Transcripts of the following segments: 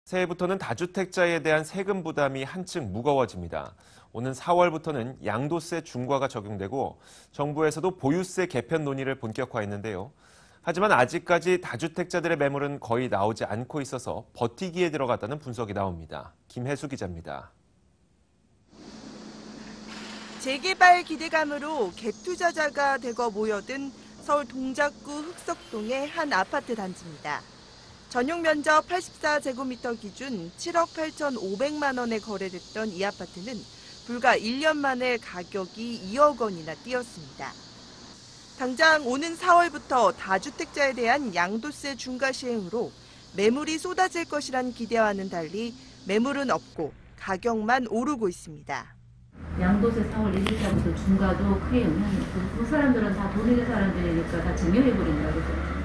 새해부터는 다주택자에 대한 세금 부담이 한층 무거워집니다. 오는 4월부터는 양도세 중과가 적용되고 정부에서도 보유세 개편 논의를 본격화했는데요. 하지만 아직까지 다주택자들의 매물은 거의 나오지 않고 있어서 버티기에 들어갔다는 분석이 나옵니다. 김혜수 기자입니다. 재개발 기대감으로 갭 투자자가 대거 모여든 서울 동작구 흑석동의 한 아파트 단지입니다. 전용 면적 84제곱미터 기준 7억 8,500만 원에 거래됐던 이 아파트는 불과 1년 만에 가격이 2억 원이나 뛰었습니다. 당장 오는 4월부터 다주택자에 대한 양도세 중과 시행으로 매물이 쏟아질 것이란 기대와는 달리 매물은 없고 가격만 오르고 있습니다. 양도세 4월 1일자부터 중과도 크게 영향이 있고 그 사람들은 다 돈 있는 사람들이니까 다 증여해버린다고 생각합니다.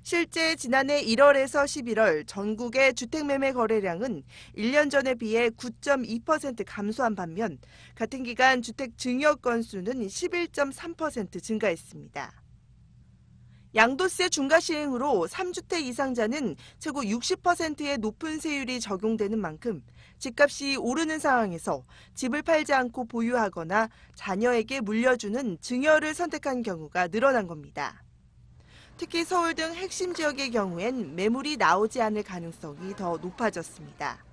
실제 지난해 1월에서 11월 전국의 주택매매 거래량은 1년 전에 비해 9.2% 감소한 반면 같은 기간 주택 증여 건수는 11.3% 증가했습니다. 양도세 중과 시행으로 3주택 이상자는 최고 60%의 높은 세율이 적용되는 만큼 집값이 오르는 상황에서 집을 팔지 않고 보유하거나 자녀에게 물려주는 증여를 선택한 경우가 늘어난 겁니다. 특히 서울 등 핵심 지역의 경우엔 매물이 나오지 않을 가능성이 더 높아졌습니다.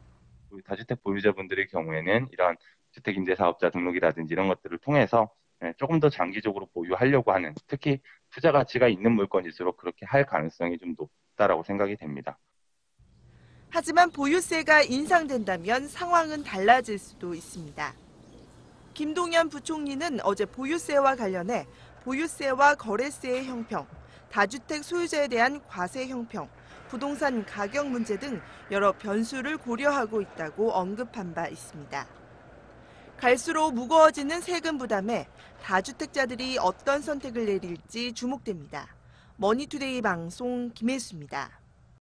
다주택 보유자분들의 경우에는 이런 주택임대사업자 등록이라든지 이런 것들을 통해서 조금 더 장기적으로 보유하려고 하는, 특히 투자 가치가 있는 물건일수록 그렇게 할 가능성이 좀 높다라고 생각이 됩니다. 하지만 보유세가 인상된다면 상황은 달라질 수도 있습니다. 김동연 부총리는 어제 보유세와 관련해 보유세와 거래세의 형평, 다주택 소유자에 대한 과세 형평, 부동산 가격 문제 등 여러 변수를 고려하고 있다고 언급한 바 있습니다. 갈수록 무거워지는 세금 부담에 다주택자들이 어떤 선택을 내릴지 주목됩니다. 머니투데이 방송 김혜수입니다.